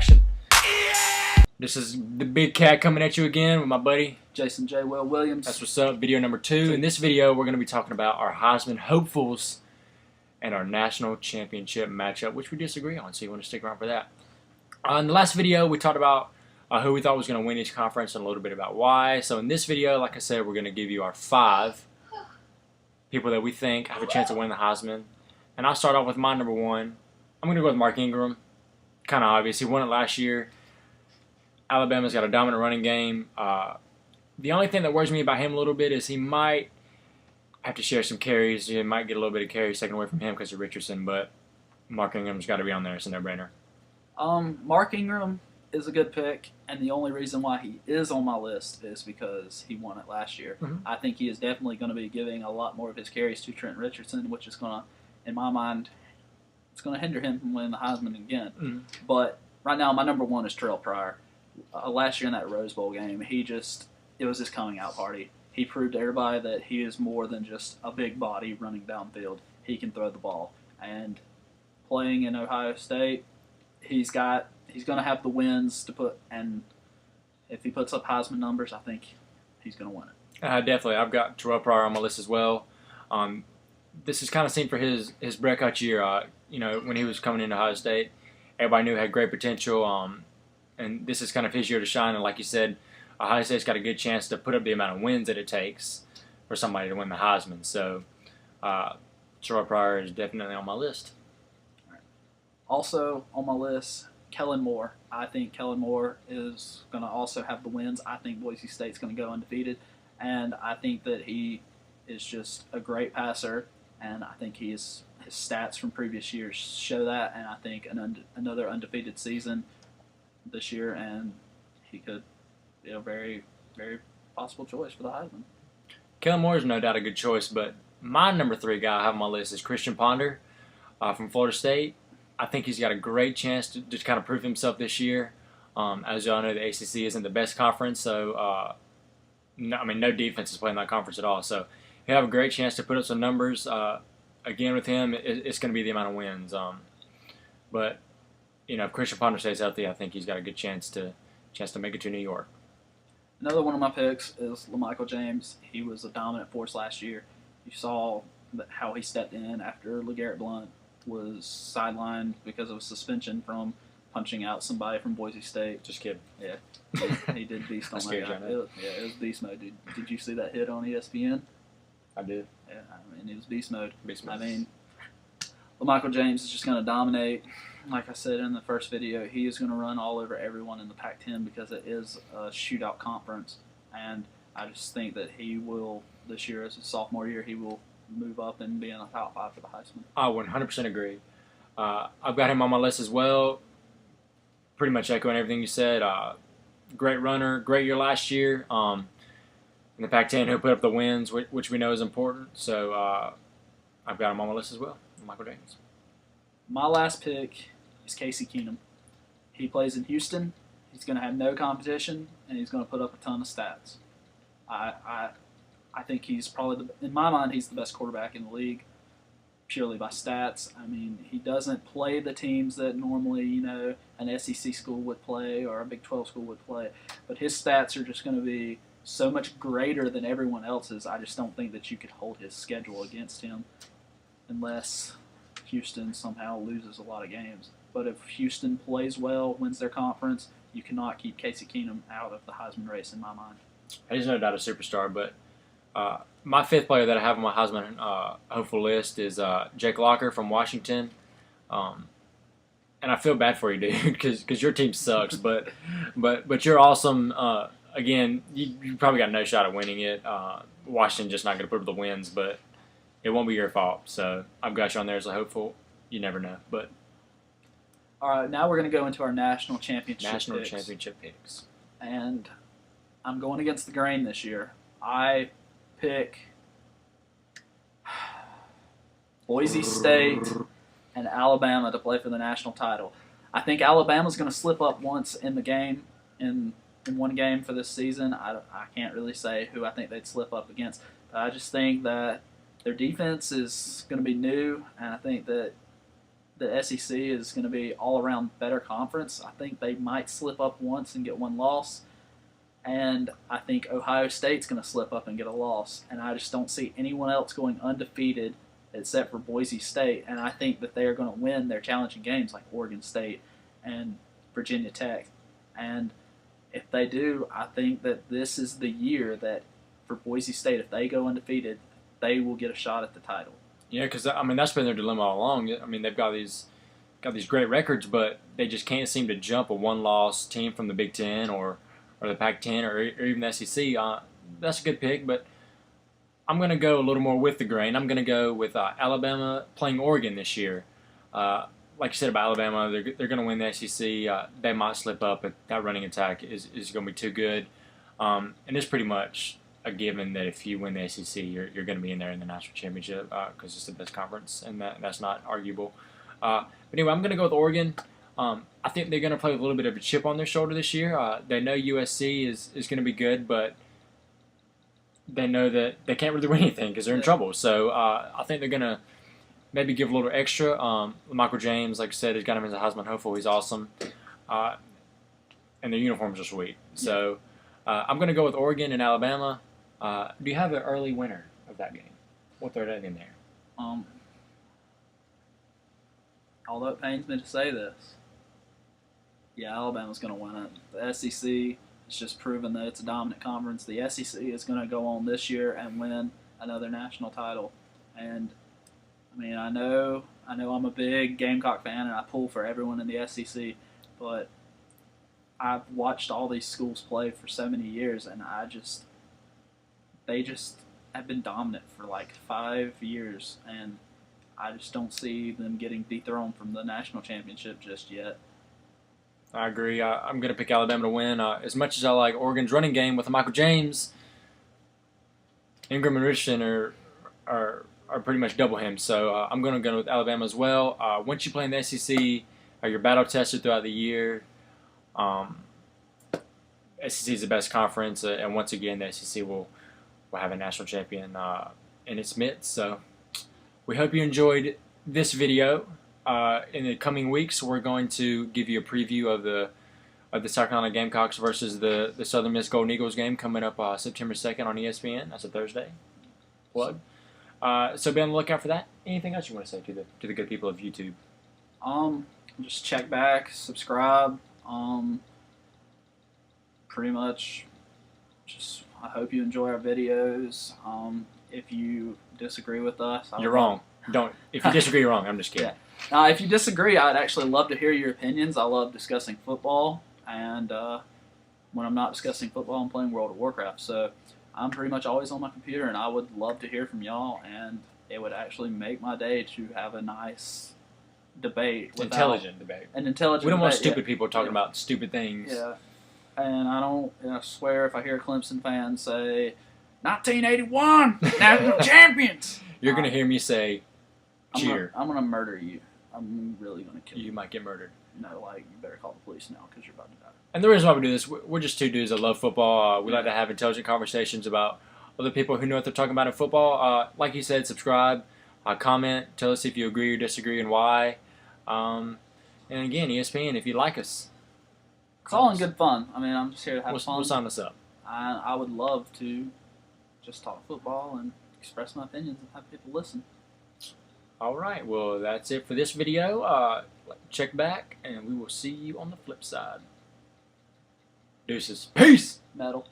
action. This is the Big Cat coming at you again with my buddy Jason J. Will Williams. That's what's up. Video number 2. In this video, we're going to be talking about our Heisman hopefuls and our national championship matchup, which we disagree on, so you want to stick around for that. In the last video, we talked about who we thought was going to win each conference and a little bit about why. So in this video, like I said, we're going to give you our 5 people that we think have a chance of winning the Heisman. And I'll start off with my number 1. I'm going to go with Mark Ingram. Kind of obvious. He won it last year. Alabama's got a dominant running game. The only thing that worries me about him a little bit is he might have to share some carries. He might get a little bit of carries taken away from him because of Richardson, but Mark Ingram's got to be on there. It's a no-brainer. Mark Ingram is a good pick, and the only reason why he is on my list is because he won it last year. Mm-hmm. I think he is definitely going to be giving a lot more of his carries to Trent Richardson, which is going to, in my mind, it's going to hinder him from winning the Heisman again. Mm-hmm. But right now, my number 1 is Terrell Pryor. Last year in that Rose Bowl game, it was his coming out party. He proved to everybody that he is more than just a big body running downfield. He can throw the ball. And playing in Ohio State, he's going to have the wins to put, and if he puts up Heisman numbers, I think he's going to win it. Definitely. I've got Terrell Pryor on my list as well. This is kind of seen for his breakout year. When he was coming into Ohio State, everybody knew he had great potential. And this is kind of his year to shine. And like you said, Ohio State's got a good chance to put up the amount of wins that it takes for somebody to win the Heisman. So Terrell Pryor is definitely on my list. Also on my list, Kellen Moore. I think Kellen Moore is going to also have the wins. I think Boise State's going to go undefeated. And I think that he is just a great passer. And I think his stats from previous years show that. And I think another undefeated season this year, and he could be a very, very possible choice for the Heisman. Kellen Moore is no doubt a good choice, but my number 3 guy I have on my list is Christian Ponder from Florida State. I think he's got a great chance to just kind of prove himself this year. As y'all know, the ACC isn't the best conference, so no defense is playing that conference at all. So he'll have a great chance to put up some numbers. Again, with him, it's going to be the amount of wins. But if Christian Ponder stays healthy, I think he's got a good chance to make it to New York. Another one of my picks is LaMichael James. He was a dominant force last year. You saw how he stepped in after LeGarrette Blount was sidelined because of a suspension from punching out somebody from Boise State. Just kidding. Yeah, he did beast on that guy. It was beast mode. Did you see that hit on ESPN? I did. Yeah, it was beast mode. Beast mode. LaMichael James is just going to dominate. Like I said in the first video, he is going to run all over everyone in the Pac-10 because it is a shootout conference. And I just think that he will, this year as a sophomore year, he will move up and be in the top 5 for the Heisman. I 100% agree. I've got him on my list as well. Pretty much echoing everything you said. Great runner, great year last year. In the Pac-10, he'll put up the wins, which we know is important. So I've got him on my list as well, Michael James. My last pick is Casey Keenum. He plays in Houston. He's going to have no competition, and he's going to put up a ton of stats. I think he's probably, in my mind, he's the best quarterback in the league, purely by stats. He doesn't play the teams that normally, an SEC school would play or a Big 12 school would play. But his stats are just going to be so much greater than everyone else's. I just don't think that you could hold his schedule against him unless Houston somehow loses a lot of games. But if Houston plays well, wins their conference, you cannot keep Casey Keenum out of the Heisman race in my mind. He's no doubt a superstar, but my 5th player that I have on my Heisman hopeful list is Jake Locker from Washington. And I feel bad for you, dude, because your team sucks, but you're awesome. Again, you probably got no shot at winning it. Washington's just not going to put up the wins, but it won't be your fault. So I've got you on there as a hopeful. You never know. But all right, now we're going to go into our national championship picks. And I'm going against the grain this year. I pick Boise State and Alabama to play for the national title. I think Alabama's going to slip up once in the game, in one game for this season. I can't really say who I think they'd slip up against. But I just think that their defense is going to be new, and I think that the SEC is going to be all around better conference. I think they might slip up once and get one loss. And I think Ohio State's going to slip up and get a loss. And I just don't see anyone else going undefeated except for Boise State. And I think that they are going to win their challenging games like Oregon State and Virginia Tech. And if they do, I think that this is the year that for Boise State, if they go undefeated, they will get a shot at the title. Yeah, because I mean that's been their dilemma all along. I mean they've got these great records, but they just can't seem to jump a one-loss team from the Big Ten or the Pac-10 or even the SEC. That's a good pick, but I'm going to go a little more with the grain. I'm going to go with Alabama playing Oregon this year. Like you said about Alabama, they're going to win the SEC. They might slip up, but that running attack is going to be too good. And it's pretty much a given that if you win the SEC, you're going to be in there in the national championship because it's the best conference, and that's not arguable. But anyway, I'm going to go with Oregon. I think they're going to play with a little bit of a chip on their shoulder this year. They know USC is going to be good, but they know that they can't really win anything because they're in trouble. So I think they're going to maybe give a little extra. Michael James, like I said, has got him as a Heisman hopeful. He's awesome. And their uniforms are sweet. So I'm going to go with Oregon and Alabama. Do you have an early winner of that game? We'll throw that in there. Although it pains me to say this, yeah, Alabama's going to win it. The SEC has just proven that it's a dominant conference. The SEC is going to go on this year and win another national title. And I mean, I know I'm a big Gamecock fan and I pull for everyone in the SEC, but I've watched all these schools play for so many years, and they just have been dominant for like 5 years, and I just don't see them getting dethroned from the national championship just yet. I agree. I'm going to pick Alabama to win. As much as I like Oregon's running game with Michael James, Ingram and Richardson are pretty much double him. So I'm going to go with Alabama as well. Once you play in the SEC, you're battle tested throughout the year. SEC is the best conference, and once again, the SEC will have a national champion in its midst. So we hope you enjoyed this video. In the coming weeks, we're going to give you a preview of the South Carolina Gamecocks versus the Southern Miss Golden Eagles game coming up September 2nd on ESPN. That's a Thursday. Plug. So be on the lookout for that. Anything else you want to say to the good people of YouTube? Just check back, subscribe. Pretty much, just I hope you enjoy our videos. If you disagree with us, you're wrong. Don't. If you disagree, you're wrong. I'm just kidding. Yeah. Now, if you disagree, I'd actually love to hear your opinions. I love discussing football, and when I'm not discussing football, I'm playing World of Warcraft. So I'm pretty much always on my computer, and I would love to hear from y'all, and it would actually make my day to have a nice debate. Intelligent debate. An intelligent debate. We don't want stupid people talking about stupid things. Yeah. And I swear if I hear a Clemson fan say, 1981, national champions, you're going to hear me say, cheer. I'm going to murder you. I'm really going to kill you. You might get murdered. No, like, you better call the police now because you're about to die. And the reason why we do this, we're just two dudes that love football. We like to have intelligent conversations about other people who know what they're talking about in football. Like you said, subscribe, comment, tell us if you agree or disagree and why. And again, ESPN, if you like us. It's all in good fun. I mean, I'm just here to have fun. We'll sign this up. I would love to just talk football and express my opinions and have people listen. All right. Well, that's it for this video. Check back, and we will see you on the flip side. Deuces. Peace! Metal.